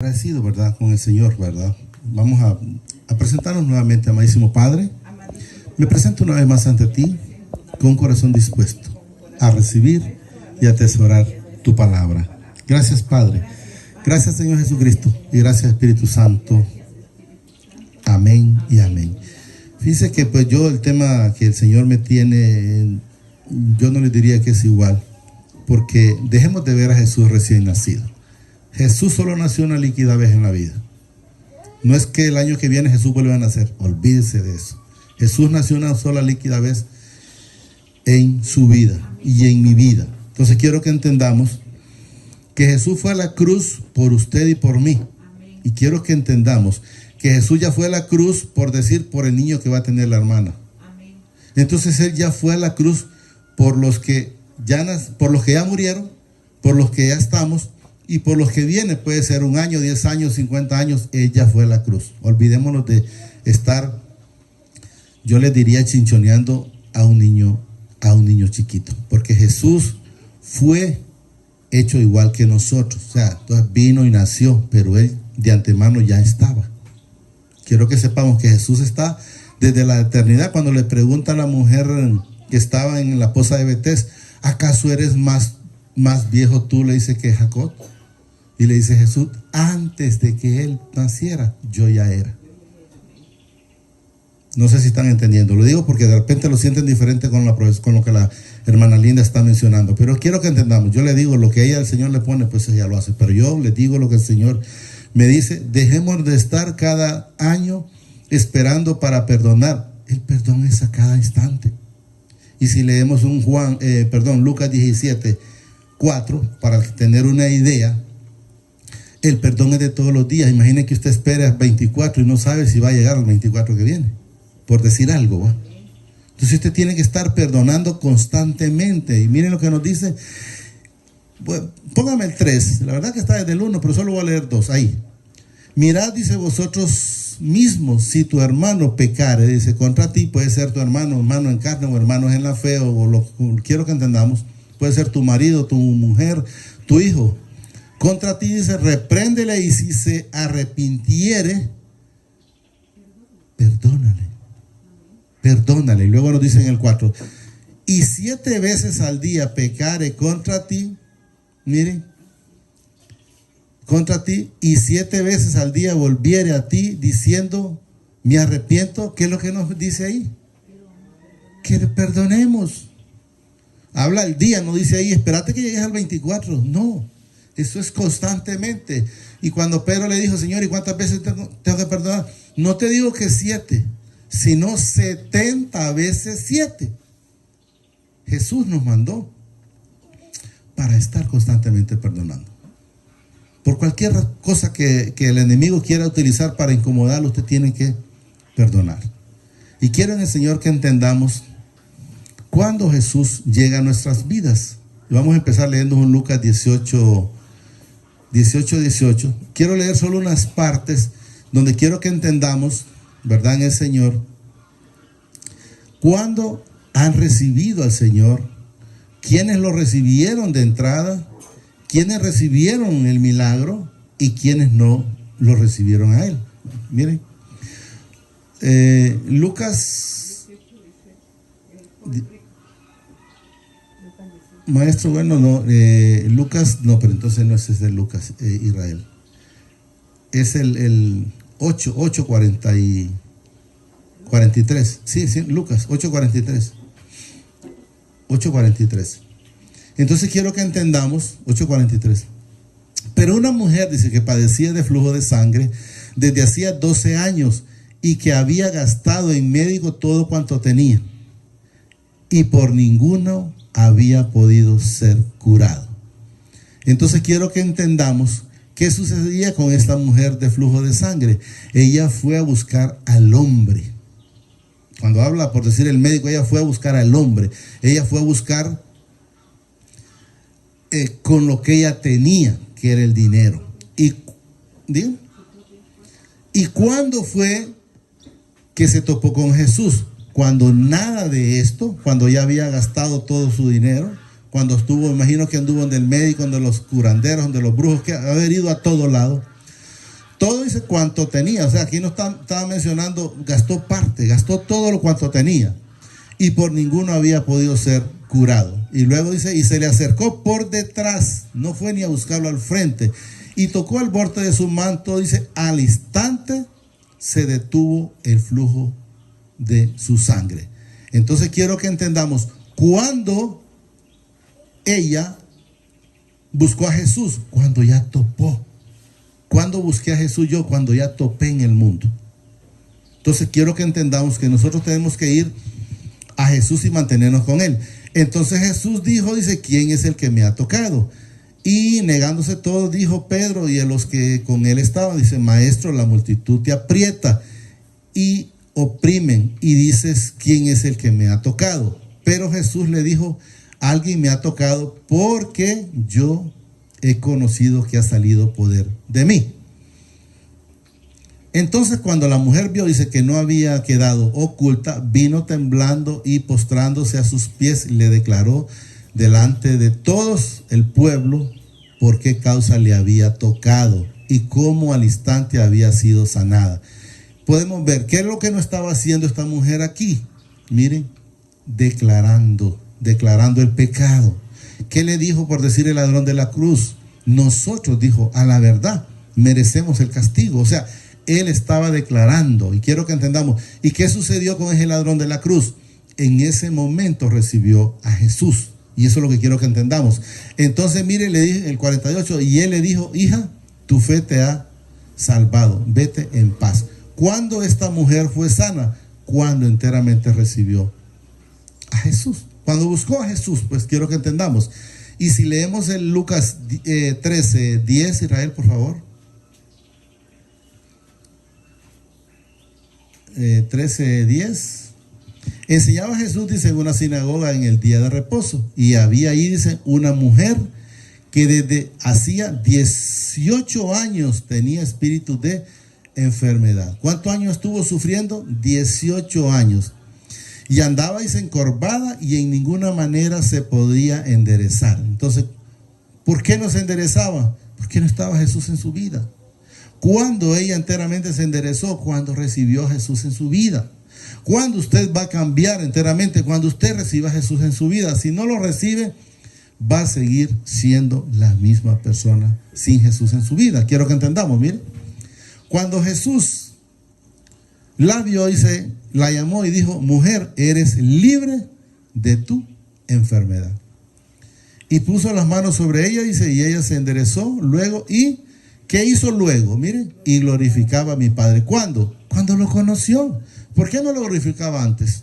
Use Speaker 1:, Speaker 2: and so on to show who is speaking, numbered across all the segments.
Speaker 1: Agradecido, ¿verdad?, con el Señor, ¿verdad? Vamos a presentarnos nuevamente, amadísimo Padre. Me presento una vez más ante ti con un corazón dispuesto a recibir y atesorar tu palabra. Gracias, Padre. Gracias, Señor Jesucristo. Y gracias, Espíritu Santo. Amén y amén. Fíjese que pues yo el tema que el Señor me tiene, yo no le diría que es igual, porque dejemos de ver a Jesús recién nacido. Jesús solo nació una líquida vez en la vida. No es que el año que viene Jesús vuelva a nacer. Olvídese de eso. Jesús nació una sola líquida vez en su vida y en mi vida. Entonces quiero que entendamos que Jesús fue a la cruz por usted y por mí. Y quiero que entendamos que Jesús ya fue a la cruz por el niño que va a tener la hermana. Entonces Él ya fue a la cruz por los que ya murieron, por los que ya estamos, y por los que vienen. Puede ser 1 año, 10 años, 50 años. Ella fue a la cruz. Olvidémonos de estar, yo le diría, chinchoneando a un niño chiquito. Porque Jesús fue hecho igual que nosotros. O sea, entonces vino y nació, pero Él de antemano ya estaba. Quiero que sepamos que Jesús está desde la eternidad. Cuando le pregunta a la mujer que estaba en la poza de Betés, ¿acaso eres más viejo tú? Le dice que Jacob. Y le dice Jesús, antes de que él naciera, yo ya era. No sé si están entendiendo. Lo digo porque de repente lo sienten diferente con lo que la hermana Linda está mencionando. Pero quiero que entendamos. Yo le digo lo que el Señor le pone, pues ella lo hace. Pero yo le digo lo que el Señor me dice. Dejemos de estar cada año esperando para perdonar. El perdón es a cada instante. Y si leemos Lucas 17:4, para tener una idea, el perdón es de todos los días. Imagine que usted espera 24 y no sabe si va a llegar al 24 que viene, por decir algo, ¿va? Entonces usted tiene que estar perdonando constantemente. Y miren lo que nos dice. Bueno, póngame el 3. La verdad que está desde el 1, pero solo voy a leer 2. Ahí. Mirad, dice, vosotros mismos, si tu hermano pecare, dice, contra ti, puede ser tu hermano en carne o hermanos en la fe, quiero que entendamos, puede ser tu marido, tu mujer, tu hijo. Contra ti, dice, repréndele, y si se arrepintiere, perdónale. Y luego nos dice en el 4, y 7 veces al día pecare contra ti, miren, contra ti, y 7 veces al día volviere a ti diciendo, me arrepiento. ¿Qué es lo que nos dice ahí? Que le perdonemos. Habla el día, no dice ahí, espérate que llegues al 24. No, eso es constantemente. Y cuando Pedro le dijo, Señor, ¿y cuántas veces tengo que perdonar? No te digo que 7, sino 70 veces 7. Jesús nos mandó para estar constantemente perdonando. Por cualquier cosa que el enemigo quiera utilizar para incomodarlo, usted tiene que perdonar. Y quiero en el Señor que entendamos cuando Jesús llega a nuestras vidas. Y vamos a empezar leyendo un Lucas 18. Quiero leer solo unas partes donde quiero que entendamos, ¿verdad?, en el Señor, cuando han recibido al Señor, quiénes lo recibieron de entrada, quiénes recibieron el milagro y quiénes no lo recibieron a Él. Miren, Lucas, maestro, bueno, no, Lucas, no, pero entonces no es de Lucas, Israel. Es el 43. Sí, Lucas, 8:43. Entonces quiero que entendamos, 8:43. Pero una mujer, dice, que padecía de flujo de sangre desde hacía 12 años y que había gastado en médico todo cuanto tenía, y por ninguno había podido ser curado. Entonces quiero que entendamos qué sucedía con esta mujer de flujo de sangre. Ella fue a buscar al hombre. Cuando habla, por decir el médico, ella fue a buscar al hombre. Ella fue a buscar con lo que ella tenía, que era el dinero. ¿Y cuándo fue que se topó con Jesús? Cuando nada de esto, cuando ya había gastado todo su dinero, cuando estuvo, imagino que anduvo en el médico, donde los curanderos, donde los brujos, que haber ido a todo lado. Todo dice cuanto tenía. O sea, aquí no estaba mencionando, gastó todo lo cuanto tenía. Y por ninguno había podido ser curado. Y luego dice, y se le acercó por detrás, no fue ni a buscarlo al frente, y tocó el borde de su manto, dice, al instante se detuvo el flujo de su sangre. Entonces quiero que entendamos, cuando ella buscó a Jesús, cuando ya topó. Cuando busqué a Jesús yo, cuando ya topé en el mundo. Entonces quiero que entendamos que nosotros tenemos que ir a Jesús y mantenernos con Él. Entonces Jesús dijo, dice, ¿quién es el que me ha tocado? Y negándose todos, dijo Pedro y a los que con él estaban, dice, maestro, la multitud te aprieta y oprimen y dices, ¿quién es el que me ha tocado? Pero Jesús le dijo, alguien me ha tocado porque yo he conocido que ha salido poder de mí. Entonces cuando la mujer vio, dice que no había quedado oculta, vino temblando y postrándose a sus pies, le declaró delante de todos el pueblo por qué causa le había tocado y cómo al instante había sido sanada. Podemos ver qué es lo que no estaba haciendo esta mujer aquí. Miren, declarando el pecado. ¿Qué le dijo por decir el ladrón de la cruz? Nosotros, dijo, a la verdad merecemos el castigo. O sea, él estaba declarando, y quiero que entendamos. ¿Y qué sucedió con ese ladrón de la cruz? En ese momento recibió a Jesús. Y eso es lo que quiero que entendamos. Entonces, mire, le dije el 48, y él le dijo, hija, tu fe te ha salvado, vete en paz. ¿Cuándo esta mujer fue sana? Cuando enteramente recibió a Jesús. Cuando buscó a Jesús, pues quiero que entendamos. Y si leemos el Lucas 13, 10, Israel, por favor. 13, 10. Enseñaba Jesús, dice, en una sinagoga en el día de reposo. Y había ahí, dice, una mujer que desde hacía 18 años tenía espíritu de enfermedad. ¿Cuántos años estuvo sufriendo? 18 años. Y andaba, dice, encorvada y en ninguna manera se podía enderezar. Entonces, ¿por qué no se enderezaba? Porque no estaba Jesús en su vida. ¿Cuándo ella enteramente se enderezó? Cuando recibió a Jesús en su vida. ¿Cuándo usted va a cambiar enteramente? Cuando usted reciba a Jesús en su vida. Si no lo recibe, va a seguir siendo la misma persona sin Jesús en su vida. Quiero que entendamos, miren. Cuando Jesús la vio, dice, la llamó y dijo, mujer, eres libre de tu enfermedad. Y puso las manos sobre ella, dice, y ella se enderezó luego. ¿Y qué hizo luego? Miren, y glorificaba a mi Padre. ¿Cuándo? Cuando lo conoció. ¿Por qué no lo glorificaba antes?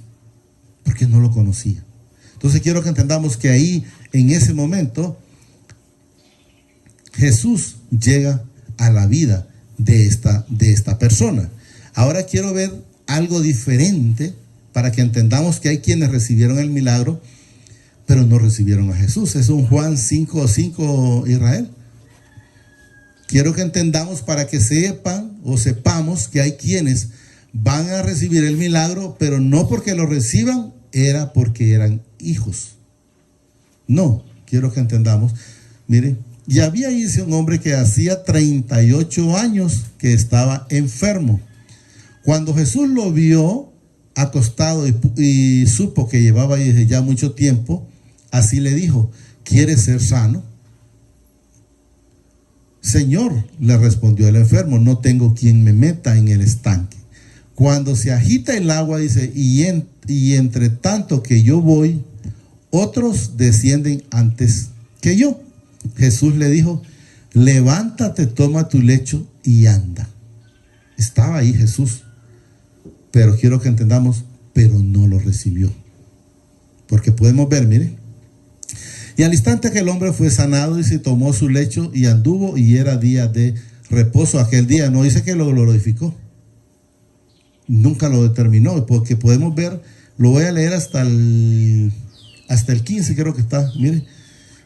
Speaker 1: Porque no lo conocía. Entonces quiero que entendamos que ahí, en ese momento, Jesús llega a la vida de esta persona. Ahora quiero ver algo diferente para que entendamos que hay quienes recibieron el milagro, pero no recibieron a Jesús. Es un Juan 5:5, Israel. Quiero que entendamos para que sepan o sepamos que hay quienes van a recibir el milagro, pero no porque lo reciban, era porque eran hijos. No, quiero que entendamos. Miren, y había ahí un hombre que hacía 38 años que estaba enfermo. Cuando Jesús lo vio acostado y supo que llevaba ahí desde ya mucho tiempo, así le dijo, ¿quieres ser sano? Señor, le respondió el enfermo, no tengo quien me meta en el estanque. Cuando se agita el agua, dice, y entre tanto que yo voy, otros descienden antes que yo. Jesús le dijo, levántate, toma tu lecho y anda. Estaba ahí Jesús, pero quiero que entendamos, pero no lo recibió. Porque podemos ver, miren. Y al instante que el hombre fue sanado, y se tomó su lecho y anduvo, y era día de reposo. Aquel día no dice que lo glorificó. Nunca lo determinó, porque podemos ver, lo voy a leer hasta el 15, creo que está, miren.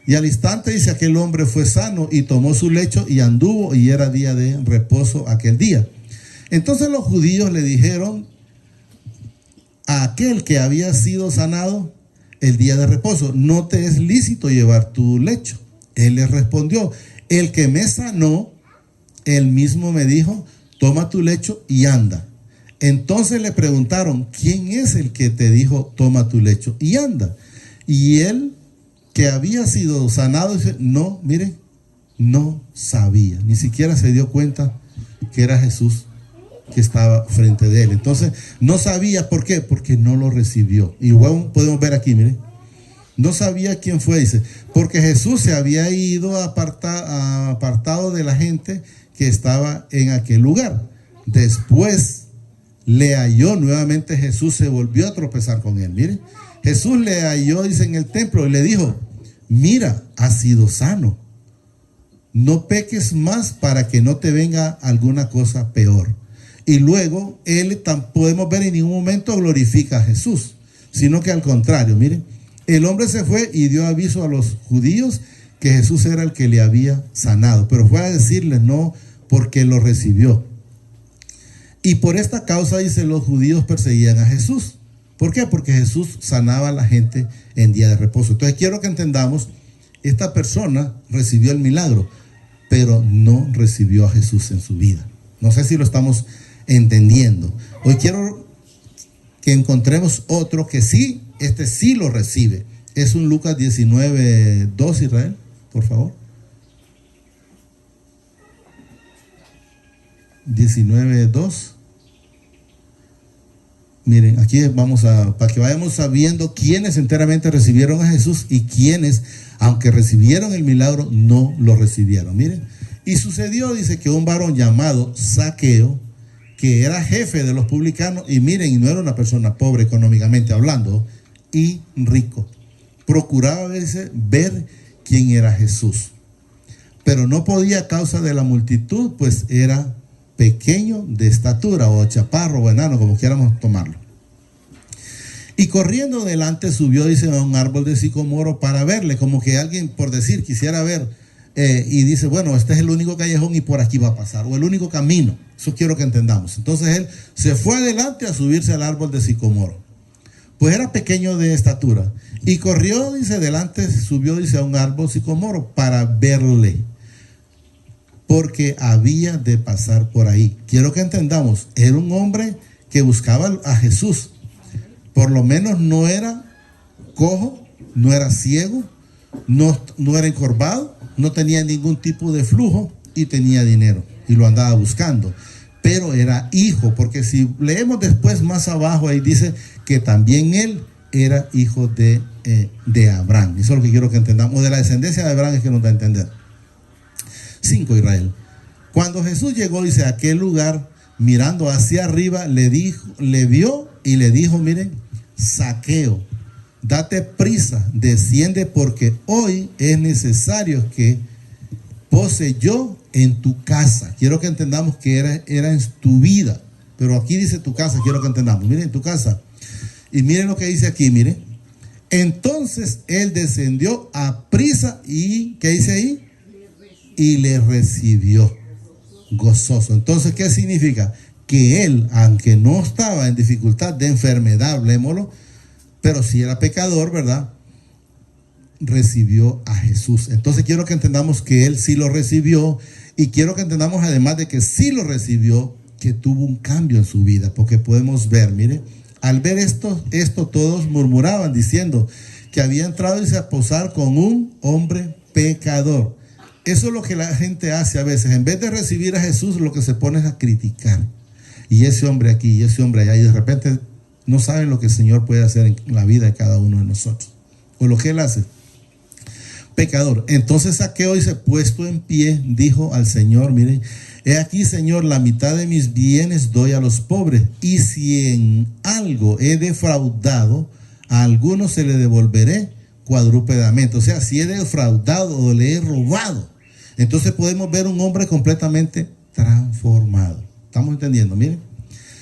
Speaker 1: Y al instante dice, aquel hombre fue sano y tomó su lecho y anduvo, y era día de reposo aquel día. Entonces los judíos le dijeron a aquel que había sido sanado el día de reposo, no te es lícito llevar tu lecho. Él les respondió, el que me sanó Él mismo me dijo, toma tu lecho y anda. Entonces le preguntaron, ¿quién es el que te dijo, toma tu lecho y anda? Y él, que había sido sanado, dice, no, mire, no sabía, ni siquiera se dio cuenta que era Jesús que estaba frente de él. Entonces, no sabía, ¿por qué? Porque no lo recibió. Igual podemos ver aquí, mire, no sabía quién fue, dice, porque Jesús se había ido apartado de la gente que estaba en aquel lugar. Después le halló nuevamente Jesús, se volvió a tropezar con él. Mire, Jesús le halló, dice, en el templo y le dijo, mira, has sido sano. No peques más para que no te venga alguna cosa peor. Y luego él podemos ver en ningún momento glorifica a Jesús, sino que al contrario, miren, el hombre se fue y dio aviso a los judíos que Jesús era el que le había sanado, pero fue a decirles no porque lo recibió. Y por esta causa, dice, los judíos perseguían a Jesús. ¿Por qué? Porque Jesús sanaba a la gente en día de reposo. Entonces quiero que entendamos, esta persona recibió el milagro, pero no recibió a Jesús en su vida. No sé si lo estamos entendiendo. Hoy quiero que encontremos otro que sí, este sí lo recibe. Es un Lucas 19:2, Israel, por favor. 19:2. Miren, aquí vamos para que vayamos sabiendo quiénes enteramente recibieron a Jesús y quiénes, aunque recibieron el milagro, no lo recibieron. Miren, y sucedió, dice, que un varón llamado Zaqueo, que era jefe de los publicanos, y miren, y no era una persona pobre económicamente hablando, y rico, procuraba ver quién era Jesús, pero no podía a causa de la multitud, pues era pequeño de estatura, o chaparro, o enano, como quieramos tomarlo. Y corriendo delante subió, dice, a un árbol de sicomoro para verle, como que alguien, por decir, quisiera ver, y dice, bueno, este es el único callejón y por aquí va a pasar, o el único camino. Eso quiero que entendamos. Entonces él se fue adelante a subirse al árbol de sicomoro. Pues era pequeño de estatura. Y corrió, dice, delante, subió, dice, a un árbol sicomoro para verle, porque había de pasar por ahí. Quiero que entendamos, era un hombre que buscaba a Jesús. Por lo menos no era cojo, no era ciego, no era encorvado, no tenía ningún tipo de flujo y tenía dinero y lo andaba buscando. Pero era hijo, porque si leemos después más abajo, ahí dice que también él era hijo de Abraham. Eso es lo que quiero que entendamos. O de la descendencia de Abraham es que nos da a entender. 5, Israel. Cuando Jesús llegó, dice, a aquel lugar, mirando hacia arriba, le vio y le dijo, miren, Zaqueo, date prisa, desciende, porque hoy es necesario que pose yo en tu casa. Quiero que entendamos que era en tu vida, pero aquí dice tu casa, quiero que entendamos, miren, tu casa. Y miren lo que dice aquí, miren. Entonces él descendió a prisa y, ¿qué dice ahí? Y le recibió gozoso. Entonces, ¿qué significa? Que él, aunque no estaba en dificultad de enfermedad, hablemoslo, pero sí era pecador, ¿verdad? Recibió a Jesús. Entonces quiero que entendamos que él sí lo recibió, y quiero que entendamos además de que sí lo recibió, que tuvo un cambio en su vida, porque podemos ver, mire, al ver esto todos murmuraban diciendo que había entrado y se a posar con un hombre pecador. Eso es lo que la gente hace a veces. En vez de recibir a Jesús, lo que se pone es a criticar. Y ese hombre aquí, y ese hombre allá, y de repente no saben lo que el Señor puede hacer en la vida de cada uno de nosotros, o lo que él hace. Pecador. Entonces Zaqueo, dice, puesto en pie, dijo al Señor, miren, he aquí, Señor, la mitad de mis bienes doy a los pobres, y si en algo he defraudado, a alguno se le devolveré cuadrúpedamente. O sea, si he defraudado o le he robado, entonces podemos ver un hombre completamente transformado. ¿Estamos entendiendo? Miren,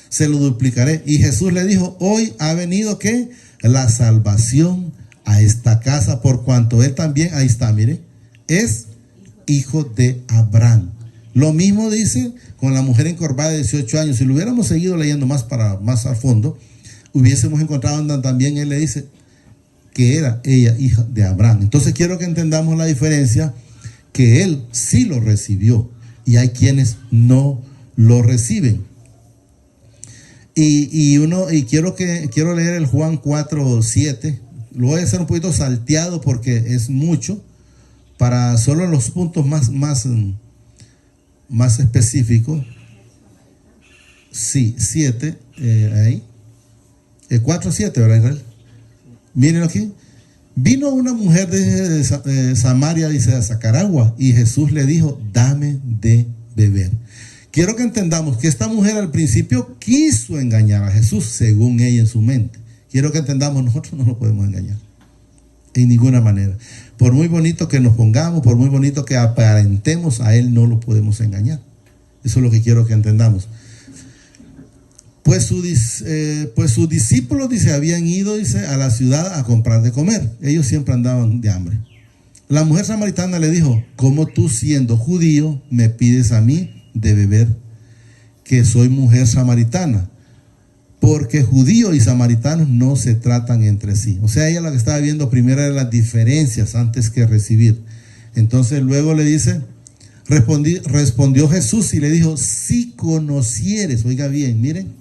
Speaker 1: se lo duplicaré. Y Jesús le dijo, hoy ha venido, ¿qué? La salvación a esta casa, por cuanto él también, ahí está, mire, es hijo de Abraham. Lo mismo dice con la mujer encorvada de 18 años. Si lo hubiéramos seguido leyendo más al fondo, hubiésemos encontrado donde también él le dice que era ella hija de Abraham. Entonces quiero que entendamos la diferencia, que él sí lo recibió y hay quienes no lo reciben. Y quiero leer el Juan 4:7. Lo voy a hacer un poquito salteado porque es mucho, para solo los puntos más específicos. Sí, 7, ahí. 4:7, ¿verdad, Israel? Miren aquí. Vino una mujer de Samaria, dice, a sacar agua, y Jesús le dijo, dame de beber. Quiero que entendamos que esta mujer al principio quiso engañar a Jesús, según ella en su mente. Quiero que entendamos, nosotros no lo podemos engañar en ninguna manera. Por muy bonito que nos pongamos, por muy bonito que aparentemos, a Él no lo podemos engañar. Eso es lo que quiero que entendamos. Pues sus discípulos, dice, habían ido, dice, a la ciudad a comprar de comer. Ellos siempre andaban de hambre. La mujer samaritana le dijo, ¿cómo tú, siendo judío, me pides a mí de beber, que soy mujer samaritana? Porque judíos y samaritanos no se tratan entre sí. O sea, ella lo que estaba viendo primero era las diferencias antes que recibir. Entonces luego le dice, respondió Jesús y le dijo, si conocieres, oiga bien, miren,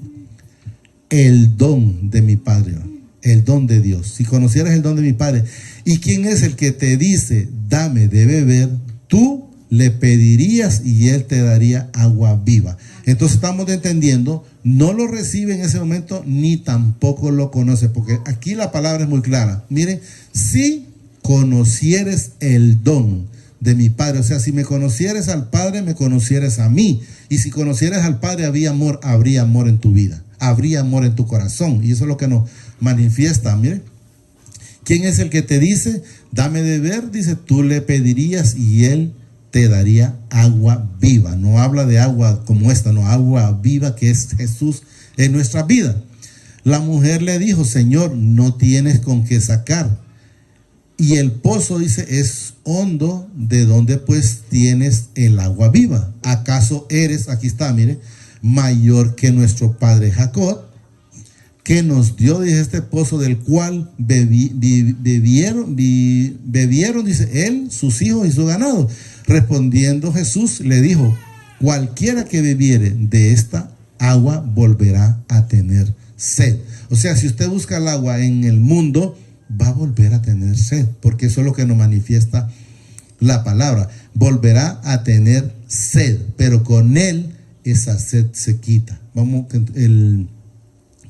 Speaker 1: el don de mi Padre, el don de Dios. Si conocieras el don de mi Padre, ¿y quién es el que te dice, dame de beber? Tú le pedirías y Él te daría agua viva. Entonces estamos entendiendo, no lo recibe en ese momento, ni tampoco lo conoce, porque aquí la palabra es muy clara. Miren, si conocieres el don de mi Padre, o sea, si me conocieres al Padre, me conocieres a mí. Y si conocieres al Padre, habría amor en tu vida, habría amor en tu corazón. Y eso es lo que nos manifiesta. Miren, ¿quién es el que te dice, dame de beber? Dice, tú le pedirías y Él te daría agua viva. No habla de agua como esta, no, agua viva que es Jesús en nuestra vida. La mujer le dijo, Señor, no tienes con qué sacar, y el pozo, dice, es hondo. ¿De dónde pues tienes el agua viva? ¿Acaso eres, aquí está, mire, mayor que nuestro padre Jacob, que nos dio, dice, este pozo del cual bebieron, dice, él, sus hijos y su ganado? Respondiendo Jesús le dijo, cualquiera que bebiere de esta agua volverá a tener sed. O sea, si usted busca el agua en el mundo, va a volver a tener sed, porque eso es lo que nos manifiesta la palabra. Volverá a tener sed, pero con Él esa sed se quita. Vamos, el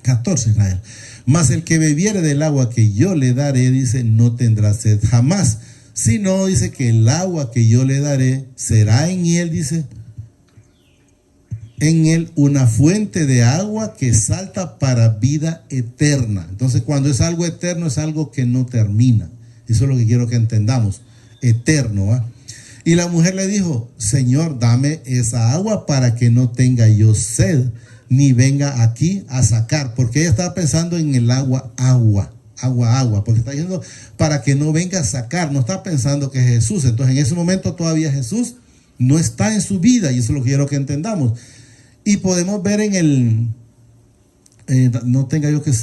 Speaker 1: 14, Israel. Mas el que bebiere del agua que yo le daré, dice, no tendrá sed jamás, sino, dice, que el agua que yo le daré será en él, dice, en él una fuente de agua que salta para vida eterna. Entonces, cuando es algo eterno, es algo que no termina. Eso es lo que quiero que entendamos, eterno, ¿va? Y la mujer le dijo, Señor, dame esa agua para que no tenga yo sed, ni venga aquí a sacar. Porque ella estaba pensando en el agua, porque está diciendo para que no venga a sacar. No está pensando que es Jesús. Entonces, en ese momento todavía Jesús no está en su vida, y eso es lo que quiero que entendamos. Y podemos ver en el, no tenga yo que,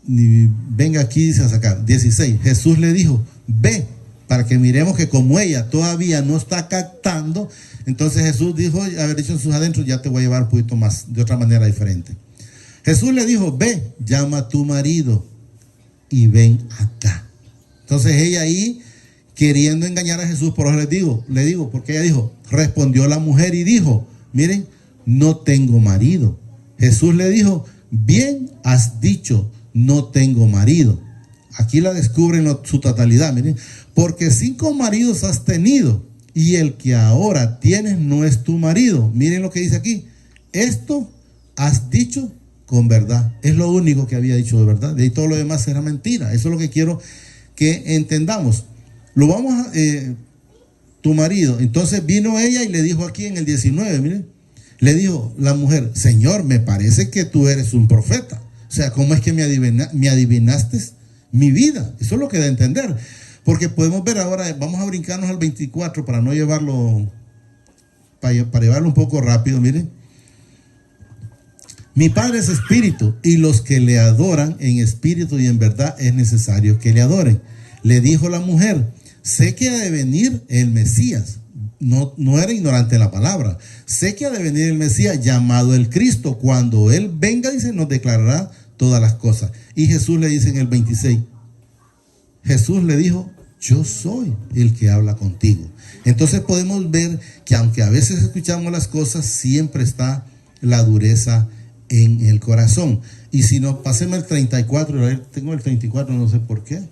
Speaker 1: ni venga aquí, dice, a sacar. 16, Jesús le dijo, ve, para que miremos que como ella todavía no está captando, entonces Jesús dijo, haber dicho en sus adentros, ya te voy a llevar un poquito más, de otra manera diferente. Jesús le dijo, ve, llama a tu marido y ven acá. Entonces ella ahí, queriendo engañar a Jesús, por eso le digo, porque ella dijo, respondió la mujer y dijo, miren, no tengo marido. Jesús le dijo, bien has dicho, no tengo marido. Aquí la descubren en su totalidad, miren, porque 5 maridos has tenido, y el que ahora tienes no es tu marido. Miren lo que dice aquí, esto has dicho con verdad. Es lo único que había dicho de verdad, de ahí todo lo demás era mentira. Eso es lo que quiero que entendamos. Lo vamos a, tu marido. Entonces vino ella y le dijo aquí en el 19, miren, le dijo la mujer, Señor, me parece que tú eres un profeta. O sea, ¿cómo es que me adivinaste mi vida? Eso es lo que da a entender. Porque podemos ver ahora, vamos a brincarnos al 24 para no llevarlo, para llevarlo un poco rápido, miren. Mi Padre es espíritu, y los que le adoran en espíritu y en verdad es necesario que le adoren. Le dijo la mujer, sé que ha de venir el Mesías, no era ignorante de la palabra. Sé que ha de venir el Mesías llamado el Cristo. Cuando Él venga, dice, nos declarará todas las cosas. Y Jesús le dice en el 26, Jesús le dijo, yo soy el que habla contigo. Entonces podemos ver que aunque a veces escuchamos las cosas, siempre está la dureza en el corazón. Y si no, pasemos el 34, tengo el 34, no sé por qué.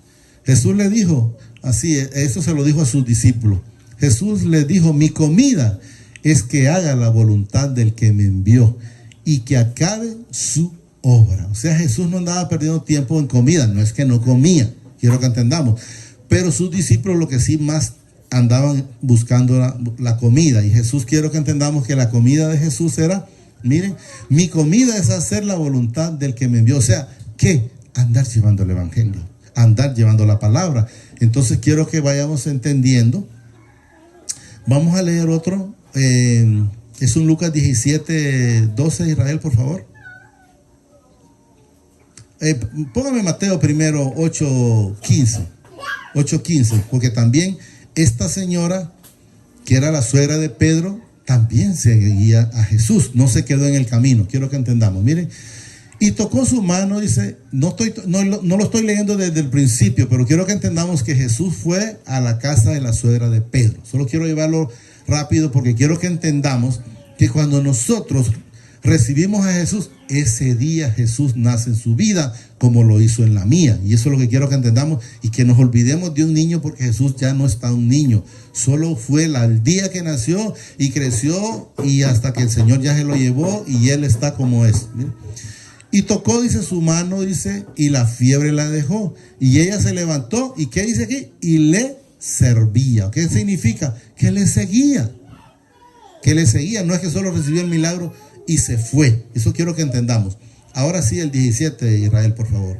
Speaker 1: Jesús le dijo, así, eso se lo dijo a sus discípulos. Jesús le dijo, mi comida es que haga la voluntad del que me envió y que acabe su obra. O sea, Jesús no andaba perdiendo tiempo en comida, no es que no comía, quiero que entendamos. Pero sus discípulos lo que sí más andaban buscando la comida. Y Jesús, quiero que entendamos que la comida de Jesús era, miren, mi comida es hacer la voluntad del que me envió. O sea, ¿qué? Andar llevando el evangelio, andar llevando la palabra. Entonces quiero que vayamos entendiendo. Vamos a leer otro. Es un Lucas 17:12, Israel, por favor. Póngame Mateo primero 8:15, porque también esta señora, que era la suegra de Pedro, también seguía a Jesús, no se quedó en el camino. Quiero que entendamos, miren. Y tocó su mano, dice, no lo estoy leyendo desde el principio, pero quiero que entendamos que Jesús fue a la casa de la suegra de Pedro. Solo quiero llevarlo rápido porque quiero que entendamos que cuando nosotros recibimos a Jesús, ese día Jesús nace en su vida como lo hizo en la mía. Y eso es lo que quiero que entendamos y que nos olvidemos de un niño, porque Jesús ya no está un niño. Solo fue el día que nació y creció y hasta que el Señor ya se lo llevó y Él está como es. ¿Miren? Y tocó, dice, su mano, dice, y la fiebre la dejó. Y ella se levantó, ¿y qué dice aquí? Y le servía. ¿Qué significa? Que le seguía. Que le seguía. No es que solo recibió el milagro y se fue. Eso quiero que entendamos. Ahora sí, el 17, Israel, por favor.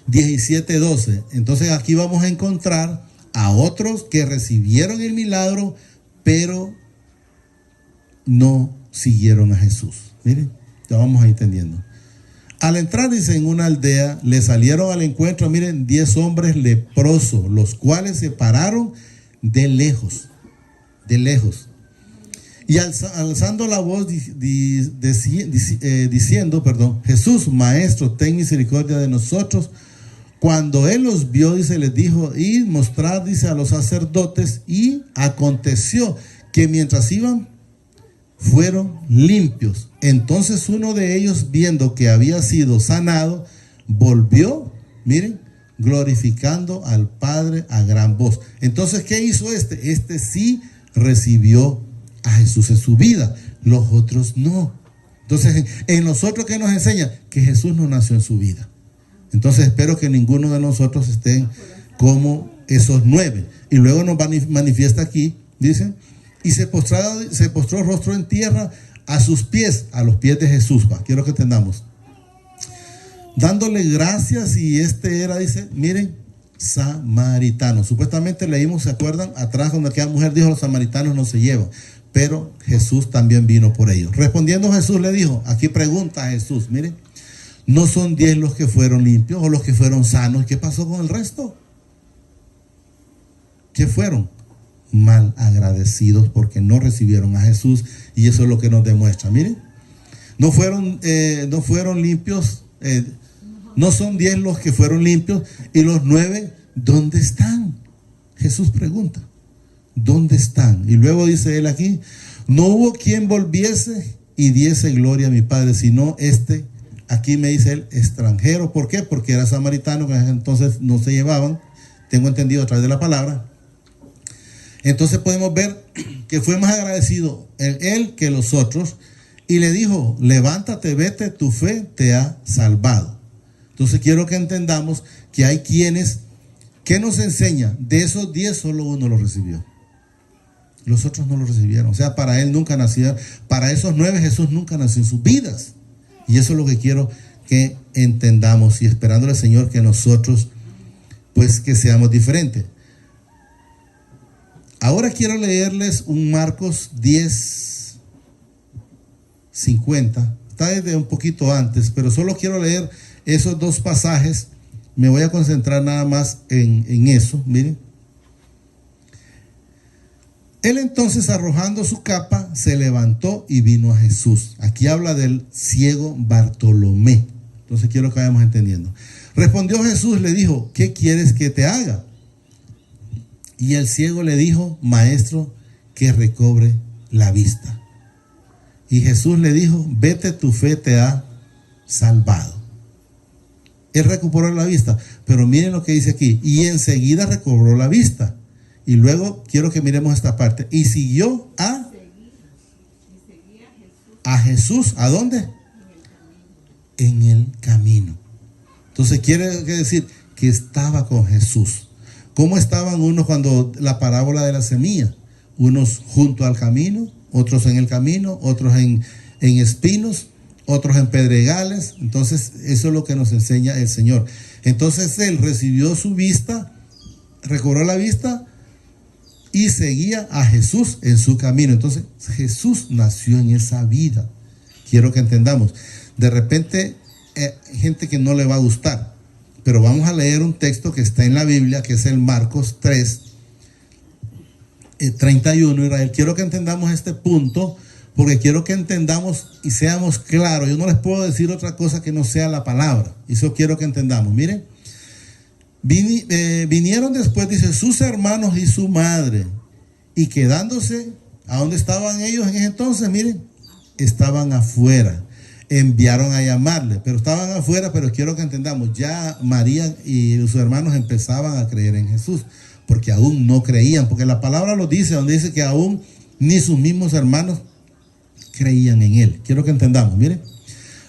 Speaker 1: 17:12. Entonces aquí vamos a encontrar a otros que recibieron el milagro, pero no siguieron a Jesús. Miren. Ya vamos a ir entendiendo. Al entrar, dice, en una aldea, le salieron al encuentro, miren, 10 hombres leprosos, los cuales se pararon de lejos. Y alzando la voz, diciendo, Jesús, Maestro, ten misericordia de nosotros. Cuando Él los vio, dice, les dijo, id, mostrad, dice, a los sacerdotes. Y aconteció que mientras iban, fueron limpios. Entonces uno de ellos, viendo que había sido sanado, volvió, miren, glorificando al Padre a gran voz. Entonces, ¿qué hizo este? Este sí recibió a Jesús en su vida, los otros no. Entonces, en nosotros, ¿qué nos enseña? Que Jesús no nació en su vida. Entonces, espero que ninguno de nosotros estén como esos 9. Y luego nos manifiesta aquí, dice, y se postró rostro en tierra a sus pies, a los pies de Jesús. Quiero que entendamos. Dándole gracias, y este era, dice, miren, samaritano. Supuestamente leímos, ¿se acuerdan? Atrás, cuando aquella mujer dijo, los samaritanos no se llevan. Pero Jesús también vino por ellos. Respondiendo Jesús le dijo, aquí pregunta a Jesús, miren, ¿no son 10 los que fueron limpios o los que fueron sanos? ¿Qué pasó con el resto? ¿Qué fueron? Mal agradecidos porque no recibieron a Jesús, y eso es lo que nos demuestra. Miren, no fueron limpios, no son 10 los que fueron limpios, y los 9, ¿dónde están? Jesús pregunta, ¿dónde están? Y luego dice él aquí, no hubo quien volviese y diese gloria a mi Padre, sino este, aquí me dice él, extranjero. ¿Por qué? Porque era samaritano, que entonces no se llevaban, tengo entendido a través de la palabra. Entonces podemos ver que fue más agradecido él que los otros, y le dijo, levántate, vete, tu fe te ha salvado. Entonces quiero que entendamos que hay quienes, ¿qué nos enseña? De esos 10 solo uno lo recibió. Los otros no lo recibieron. O sea, para él nunca nació, para esos 9 Jesús nunca nació en sus vidas. Y eso es lo que quiero que entendamos, y esperándole al Señor que nosotros, pues, que seamos diferentes. Ahora quiero leerles un Marcos 10:50. Está desde un poquito antes, pero solo quiero leer esos 2 pasajes. Me voy a concentrar nada más en eso. Miren. Él entonces, arrojando su capa, se levantó y vino a Jesús. Aquí habla del ciego Bartolomé. Entonces quiero que vayamos entendiendo. Respondió Jesús, le dijo, ¿qué quieres que te haga? Y el ciego le dijo, maestro, que recobre la vista. Y Jesús le dijo, vete, tu fe te ha salvado. Él recuperó la vista, pero miren lo que dice aquí. Y enseguida recobró la vista. Y luego quiero que miremos esta parte. Y siguió a Jesús. ¿A dónde? En el camino. Entonces quiere decir que estaba con Jesús. ¿Cómo estaban unos cuando la parábola de la semilla? Unos junto al camino, otros en el camino, otros en espinos, otros en pedregales. Entonces eso es lo que nos enseña el Señor. Entonces él recibió su vista, recobró la vista y seguía a Jesús en su camino. Entonces Jesús nació en esa vida. Quiero que entendamos. De repente gente que no le va a gustar, pero vamos a leer un texto que está en la Biblia, que es el Marcos 3, 31, Israel. Quiero que entendamos este punto, porque quiero que entendamos y seamos claros. Yo no les puedo decir otra cosa que no sea la palabra. Eso quiero que entendamos. Miren, vinieron después, dice, sus hermanos y su madre, y quedándose, ¿a dónde estaban ellos en ese entonces? Miren, estaban afuera. Enviaron a llamarle, pero estaban afuera. Pero quiero que entendamos, ya María y sus hermanos empezaban a creer en Jesús, porque aún no creían, porque la palabra lo dice, donde dice que aún ni sus mismos hermanos creían en él. Quiero que entendamos, miren,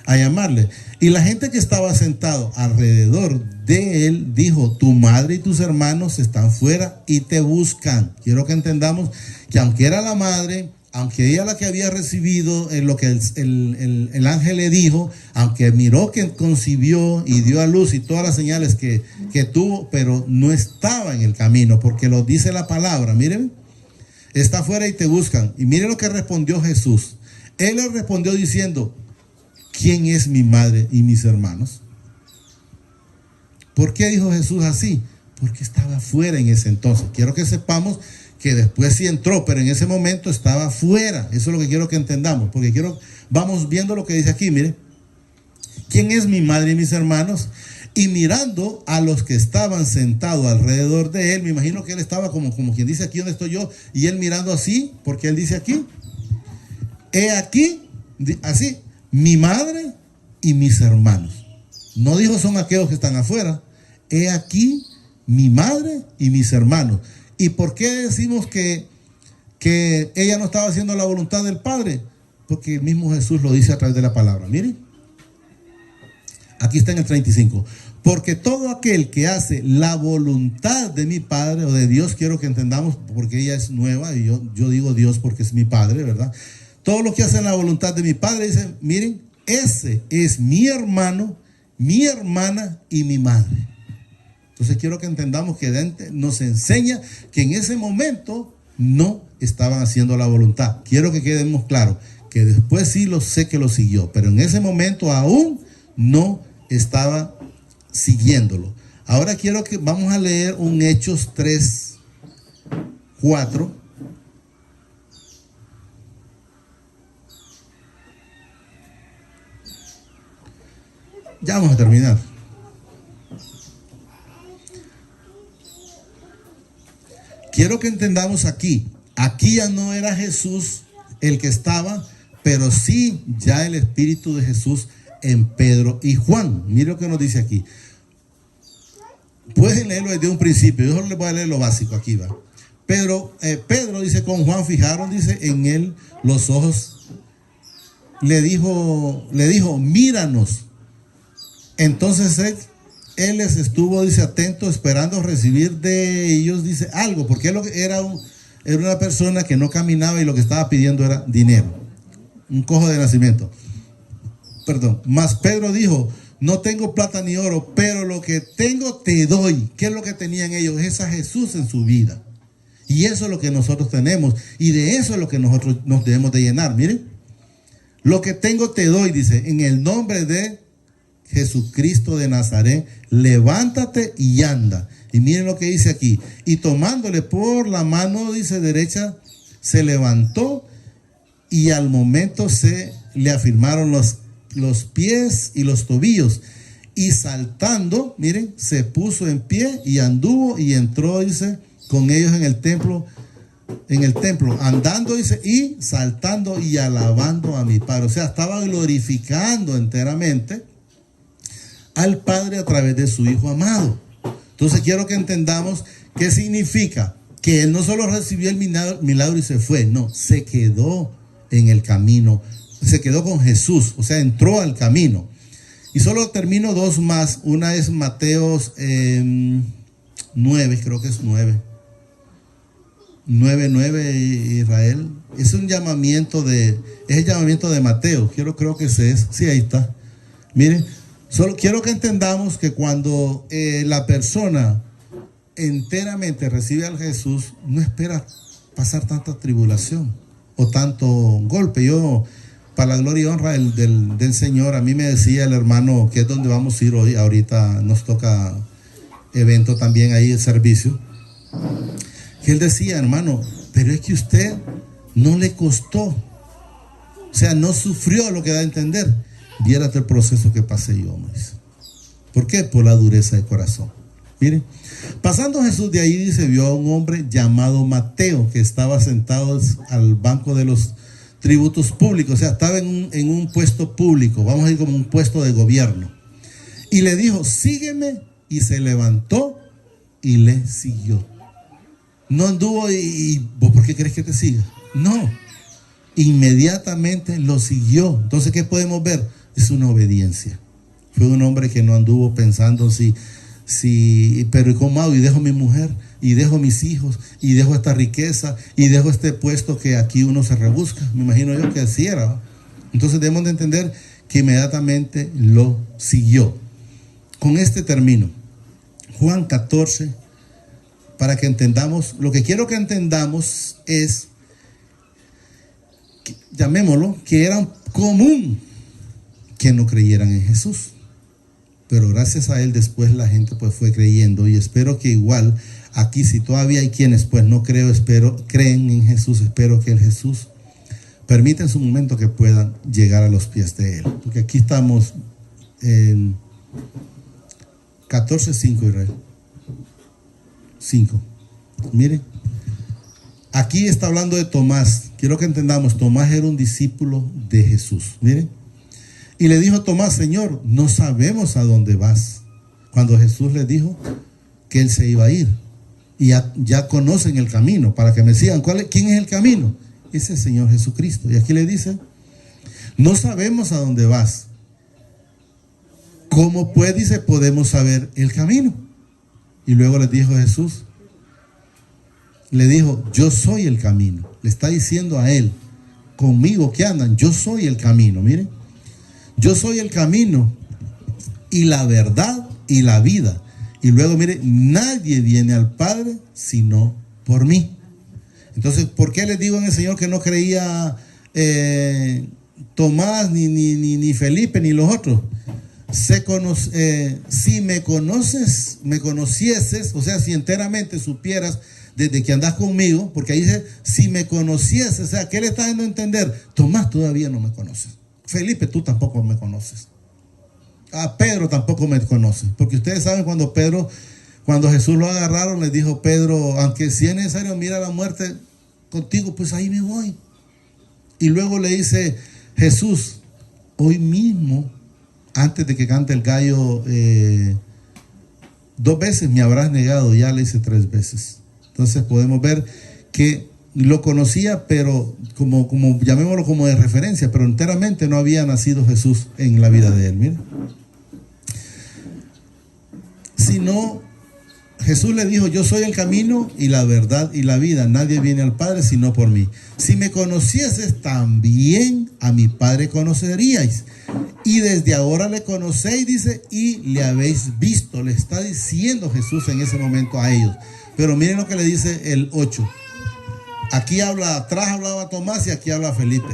Speaker 1: a llamarle. Y la gente que estaba sentado alrededor de él dijo, tu madre y tus hermanos están fuera y te buscan. Quiero que entendamos que aunque era la madre, aunque ella la que había recibido lo que el ángel le dijo, aunque miró que concibió y dio a luz y todas las señales que tuvo, pero no estaba en el camino, porque lo dice la palabra. Miren, está afuera y te buscan. Y miren lo que respondió Jesús. Él le respondió diciendo, ¿quién es mi madre y mis hermanos? ¿Por qué dijo Jesús así? Porque estaba afuera en ese entonces. Quiero que sepamos que después sí entró, pero en ese momento estaba fuera. Eso es lo que quiero que entendamos, porque vamos viendo lo que dice aquí. Mire, ¿quién es mi madre y mis hermanos? Y mirando a los que estaban sentados alrededor de él, me imagino que él estaba como quien dice, aquí donde estoy yo, y él mirando así, porque él dice aquí, he aquí, así, mi madre y mis hermanos. No dijo son aquellos que están afuera, he aquí mi madre y mis hermanos. ¿Y por qué decimos que ella no estaba haciendo la voluntad del Padre? Porque el mismo Jesús lo dice a través de la palabra. Miren, aquí está en el 35. Porque todo aquel que hace la voluntad de mi Padre o de Dios, quiero que entendamos, porque ella es nueva y yo digo Dios porque es mi Padre, ¿verdad? Todo lo que hace la voluntad de mi Padre, dice, miren, ese es mi hermano, mi hermana y mi madre. Entonces quiero que entendamos que Dante nos enseña que en ese momento no estaban haciendo la voluntad. Quiero que quedemos claros, que después sí lo sé que lo siguió, pero en ese momento aún no estaba siguiéndolo. Ahora quiero que vamos a leer un Hechos 3, 4. Ya vamos a terminar. Quiero que entendamos aquí ya no era Jesús el que estaba, pero sí ya el Espíritu de Jesús en Pedro y Juan. Mire lo que nos dice aquí. Pueden leerlo desde un principio, yo solo les voy a leer lo básico, aquí va. Pedro dice, con Juan fijaron, dice, en él los ojos, le dijo, míranos. Entonces él les estuvo, dice, atento, esperando recibir de ellos, dice, algo, porque él era una persona que no caminaba y lo que estaba pidiendo era dinero, un cojo de nacimiento. Mas Pedro dijo, no tengo plata ni oro, pero lo que tengo te doy. ¿Qué es lo que tenían ellos? Es a Jesús en su vida. Y eso es lo que nosotros tenemos, y de eso es lo que nosotros nos debemos de llenar. Miren, lo que tengo te doy, dice, en el nombre de Jesucristo de Nazaret, levántate y anda. Y miren lo que dice aquí. Y tomándole por la mano, dice, derecha, se levantó y al momento se le afirmaron los pies y los tobillos. Y saltando, miren, se puso en pie y anduvo y entró, dice, con ellos en el templo, andando, dice, y saltando y alabando a mi Padre. O sea, estaba glorificando enteramente al Padre a través de su Hijo amado. Entonces quiero que entendamos qué significa que él no solo recibió el milagro y se fue, no, se quedó en el camino, se quedó con Jesús, o sea, entró al camino. Y solo termino dos más. Una es Mateos 9, creo que es 9, Israel. Es un llamamiento es el llamamiento de Mateo. Creo que ese es. Sí, ahí está. Miren, solo quiero que entendamos que cuando la persona enteramente recibe a Jesús, no espera pasar tanta tribulación o tanto golpe. Yo, para la gloria y honra del Señor, a mí me decía el hermano, que es donde vamos a ir hoy, ahorita nos toca evento también ahí, el servicio, que él decía, hermano, pero es que usted no le costó, o sea, no sufrió, lo que da a entender. Viérate el proceso que pasé yo, me dice. ¿Por qué? Por la dureza de corazón. Miren, pasando Jesús de ahí, dice, vio a un hombre llamado Mateo, que estaba sentado al banco de los tributos públicos, o sea, estaba en un puesto público, vamos a ir como un puesto de gobierno. Y le dijo, sígueme, y se levantó y le siguió. No anduvo y ¿vos por qué crees que te siga? No, inmediatamente lo siguió. Entonces, ¿qué podemos ver? Es una obediencia. Fue un hombre que no anduvo pensando pero ¿cómo hago? Y dejo mi mujer, y dejo mis hijos, y dejo esta riqueza, y dejo este puesto que aquí uno se rebusca. Me imagino yo que así era, ¿no? Entonces debemos de entender que inmediatamente lo siguió. Con este termino. Juan 14, para que entendamos, lo que quiero que entendamos es, llamémoslo, que era común que no creyeran en Jesús. Pero gracias a él después la gente pues fue creyendo, y espero que igual aquí, si todavía hay quienes pues no creen en Jesús, espero que el Jesús permita en su momento que puedan llegar a los pies de él. Porque aquí estamos en 14:5, Israel. 5. Miren, aquí está hablando de Tomás. Quiero que entendamos, Tomás era un discípulo de Jesús. Miren. Y le dijo Tomás, Señor, no sabemos a dónde vas. Cuando Jesús le dijo que él se iba a ir. Y ya conocen el camino. Para que me sigan, ¿quién es el camino? Es el Señor Jesucristo. Y aquí le dice, no sabemos a dónde vas. ¿Cómo pues, dice, podemos saber el camino? Y luego le dijo Jesús, le dijo, yo soy el camino. Le está diciendo a él, conmigo que andan, yo soy el camino. Miren. Yo soy el camino y la verdad y la vida. Y luego, mire, nadie viene al Padre sino por mí. Entonces, ¿por qué les digo en el Señor que no creía Tomás, ni Felipe, ni los otros? Si me conocieses, o sea, si enteramente supieras desde que andas conmigo, porque ahí dice, si me conocieses, o sea, ¿qué le está dando a entender? Tomás, todavía no me conoces. Felipe, tú tampoco me conoces. A Pedro tampoco me conoce. Porque ustedes saben cuando Jesús lo agarraron, le dijo Pedro, aunque si es necesario mira la muerte contigo, pues ahí me voy. Y luego le dice Jesús, hoy mismo, antes de que cante el gallo, 2 veces me habrás negado. Ya le dice 3 veces. Entonces podemos ver que lo conocía, pero como llamémoslo como de referencia, pero enteramente no había nacido Jesús en la vida de él. Mire. Sino, Jesús le dijo, yo soy el camino y la verdad y la vida. Nadie viene al Padre sino por mí. Si me conocieses, también a mi Padre conoceríais. Y desde ahora le conocéis, dice, y le habéis visto. Le está diciendo Jesús en ese momento a ellos. Pero miren lo que le dice el 8. Aquí atrás hablaba Tomás y aquí habla Felipe.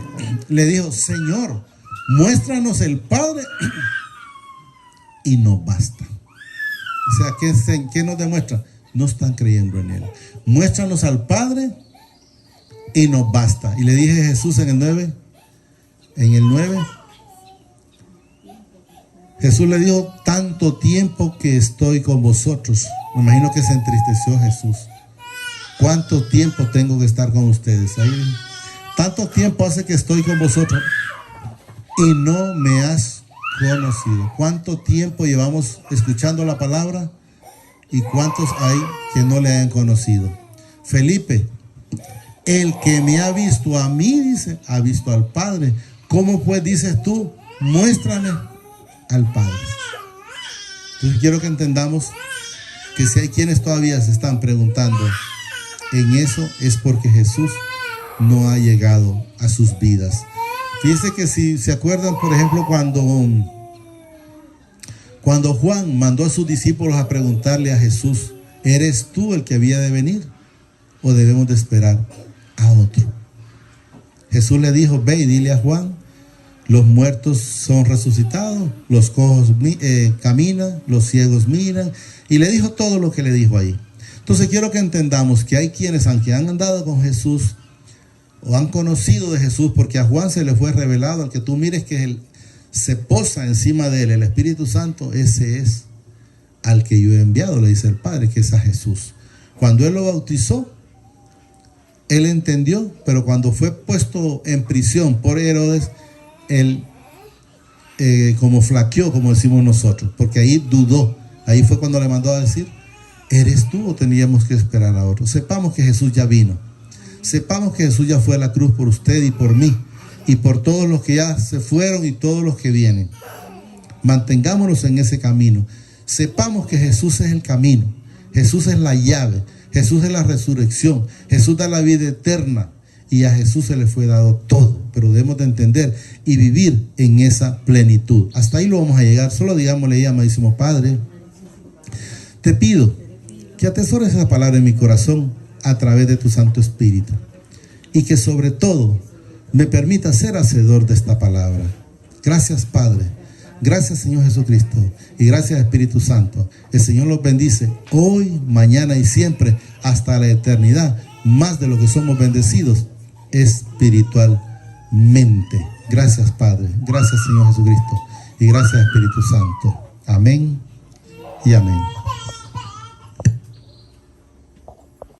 Speaker 1: Le dijo, Señor, muéstranos el Padre y nos basta. O sea, ¿qué nos demuestra? No están creyendo en él. Muéstranos al Padre y nos basta. Y le dije a Jesús en el 9, Jesús le dijo, tanto tiempo que estoy con vosotros. Me imagino que se entristeció Jesús. ¿Cuánto tiempo tengo que estar con ustedes? Ahí, tanto tiempo hace que estoy con vosotros y no me has conocido. ¿Cuánto tiempo llevamos escuchando la palabra? ¿Y cuántos hay que no le han conocido? Felipe, el que me ha visto a mí, dice, ha visto al Padre. ¿Cómo pues dices tú? Muéstrame al Padre. Entonces quiero que entendamos que si hay quienes todavía se están preguntando en eso, es porque Jesús no ha llegado a sus vidas. Fíjense que si se acuerdan, por ejemplo, cuando Juan mandó a sus discípulos a preguntarle a Jesús, ¿eres tú el que había de venir o debemos de esperar a otro? Jesús le dijo, ve y dile a Juan, los muertos son resucitados, los cojos caminan, los ciegos miran, y le dijo todo lo que le dijo ahí. Entonces quiero que entendamos que hay quienes, aunque han andado con Jesús o han conocido de Jesús, porque a Juan se le fue revelado, al que tú mires que él se posa encima de él, el Espíritu Santo, ese es al que yo he enviado, le dice el Padre, que es a Jesús. Cuando él lo bautizó, él entendió, pero cuando fue puesto en prisión por Herodes, él como flaqueó, como decimos nosotros, porque ahí dudó. Ahí fue cuando le mandó a decir, ¿eres tú o teníamos que esperar a otro? Sepamos que Jesús ya vino. Sepamos que Jesús ya fue a la cruz por usted y por mí, y por todos los que ya se fueron y todos los que vienen. Mantengámonos en ese camino. Sepamos que Jesús es el camino. Jesús es la llave. Jesús es la resurrección. Jesús da la vida eterna. Y a Jesús se le fue dado todo. Pero debemos de entender y vivir en esa plenitud. Hasta ahí lo vamos a llegar. Solo digámosle, amadísimo Padre, te pido que atesores esa palabra en mi corazón a través de tu Santo Espíritu. Y que sobre todo me permita ser hacedor de esta palabra. Gracias, Padre. Gracias, Señor Jesucristo. Y gracias, Espíritu Santo. El Señor los bendice hoy, mañana y siempre, hasta la eternidad. Más de lo que somos bendecidos espiritualmente. Gracias, Padre. Gracias, Señor Jesucristo. Y gracias, Espíritu Santo. Amén y amén.